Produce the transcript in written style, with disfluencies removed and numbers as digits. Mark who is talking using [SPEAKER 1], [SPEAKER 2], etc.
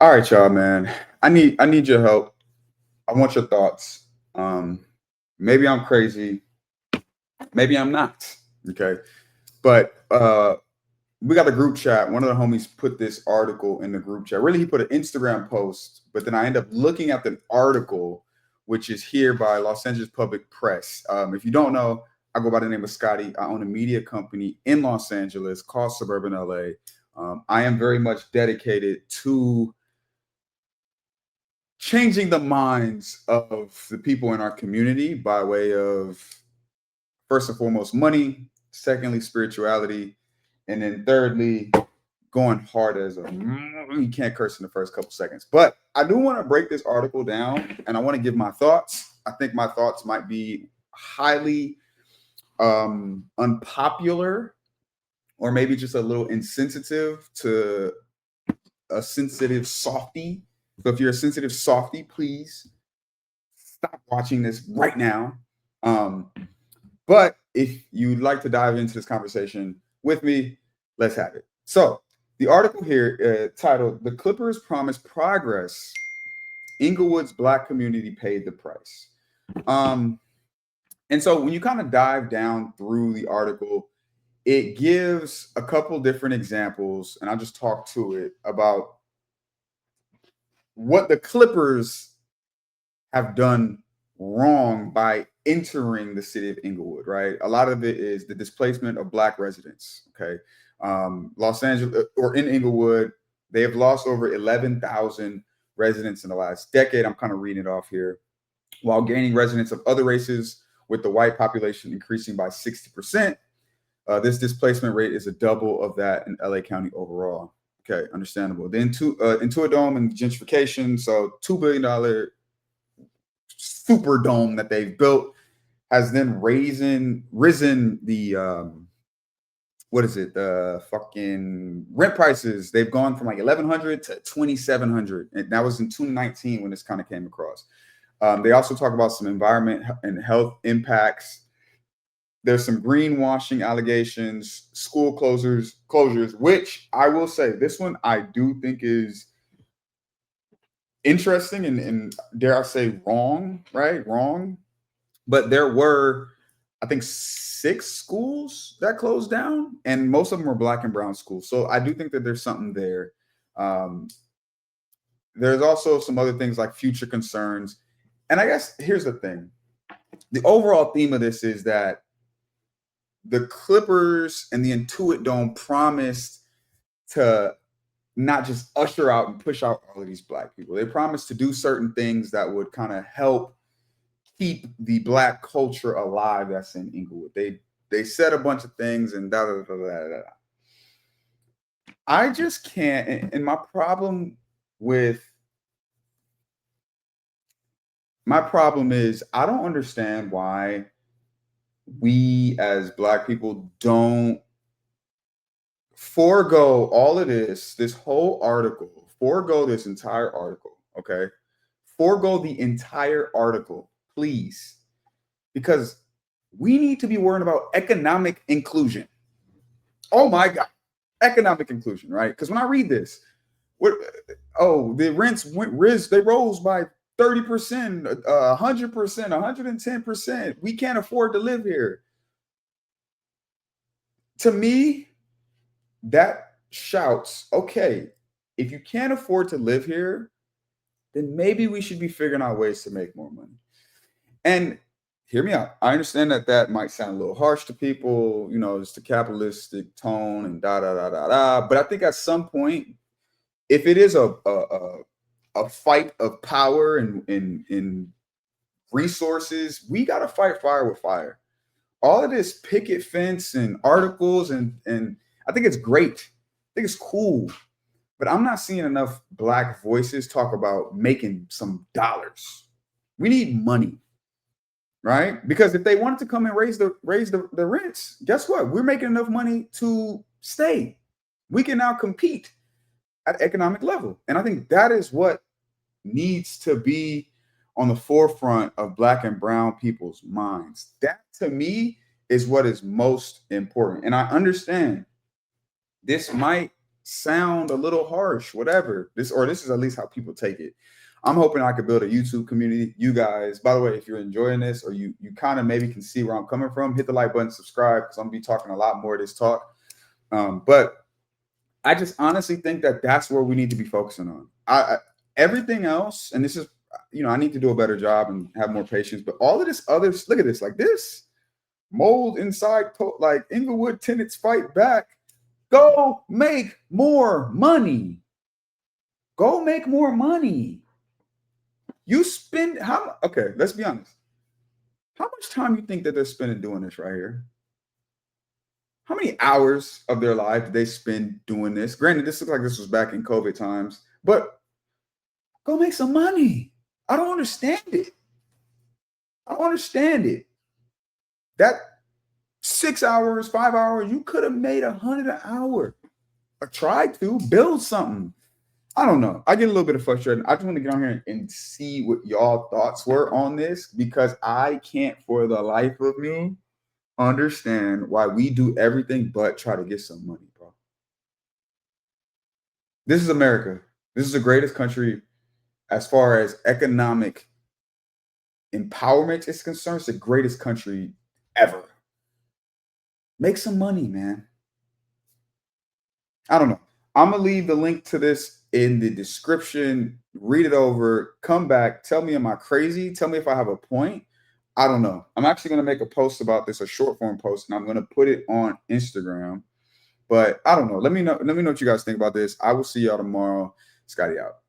[SPEAKER 1] All right, y'all, man. I need your help. I want your thoughts. Um, Maybe I'm crazy, maybe I'm not. Okay. But we got a group chat. One of the homies put this article in the group chat. Really, he put an Instagram post, but then I end up looking at the article, which is here by Los Angeles Public Press. If you don't know, I go by the name of Scotty. I own a media company in Los Angeles called Suburban LA. I am very much dedicated to changing the minds of the people in our community by way of, first and foremost, money, secondly, spirituality, and then thirdly, going hard as a you can't curse in the first couple seconds. But I do want to break this article down and I want to give my thoughts. I think my thoughts might be highly unpopular or maybe just a little insensitive to a sensitive softie. So if you're a sensitive softie, please stop watching this right now. Um, but if you'd like to dive into this conversation with me, let's have it. So the article here titled "The Clippers Promise Progress. Inglewood's Black Community Paid the Price." Um, and so when you kind of dive down through the article, it gives a couple different examples, and I'll just talk to it about what the Clippers have done wrong by entering the city of Inglewood, right? A lot of it is the displacement of Black residents, okay? Los Angeles, or in Inglewood, they have lost over 11,000 residents in the last decade. I'm kind of reading it off here, while gaining residents of other races, with the white population increasing by 60%. This displacement rate is a double of that in LA County overall. Okay, understandable. Then Intuit and gentrification, so $2 billion super dome that they've built has then risen the what is it, the fucking rent prices. They've gone from like 1,100 to 2,700, and that was in 2019 when this kind of came across. They also talk about some environment and health impacts. There's some greenwashing allegations, school closures, which I will say, this one I do think is interesting and dare I say wrong, right? Wrong. But there were, I think, 6 schools that closed down, and most of them were Black and brown schools. So I do think that there's something there. Um, there's also some other things like future concerns. And I guess here's the thing. The overall theme of this is that the Clippers and the Intuit Dome promised to not just usher out and push out all of these Black people. They promised to do certain things that would kind of help keep the Black culture alive that's in Inglewood. They said a bunch of things and da da da da da. I just can't. And my problem is I don't understand why we as Black people don't forego all of this whole article, forego this entire article, okay? Forego the entire article, please, because we need to be worrying about economic inclusion. Oh my God, economic inclusion, right? Because when I read this, the rents they rose by 30%, 100%, 110%. We can't afford to live here. To me, that shouts, okay, if you can't afford to live here, then maybe we should be figuring out ways to make more money. And hear me out. I understand that that might sound a little harsh to people, just the capitalistic tone and da da da da da. But I think at some point, if it is a fight of power and resources, we got to fight fire with fire. All of this picket fence and articles and I think it's great. I think it's cool. But I'm not seeing enough Black voices talk about making some dollars. We need money, right? Because if they wanted to come and raise the rents, guess what? We're making enough money to stay. We can now compete at economic level. And I think that is what needs to be on the forefront of Black and brown people's minds. That to me is what is most important. And I understand this might sound a little harsh, whatever. This is at least how people take it. I'm hoping I could build a YouTube community. You guys, by the way, if you're enjoying this or you kind of maybe can see where I'm coming from, hit the like button, subscribe, because I'm gonna be talking a lot more of this talk. But I just honestly think that that's where we need to be focusing on. Everything else, and this is, I need to do a better job and have more patience. But all of this other, look at this, like this mold inside, like Inglewood tenants fight back. Go make more money. Go make more money. You spend how? Okay, let's be honest. How much time you think that they're spending doing this right here? How many hours of their life did they spend doing this? Granted, this looks like this was back in COVID times, but go make some money. I don't understand it. I don't understand it. That 6 hours, 5 hours, you could have made 100 an hour. Or tried to build something. I don't know. I get a little bit of frustrated. I just want to get on here and see what y'all thoughts were on this, because I can't for the life of me understand why we do everything but try to get some money, bro. This is America. This is the greatest country as far as economic empowerment is concerned. It's the greatest country ever. Make some money, man. I don't know. I'm gonna leave the link to this in the description. Read it over, come back, tell me, am I crazy? Tell me if I have a point. I don't know. I'm actually gonna make a post about this, a short form post, and I'm gonna put it on Instagram. But I don't know. Let me know what you guys think about this. I will see y'all tomorrow. Scotty out.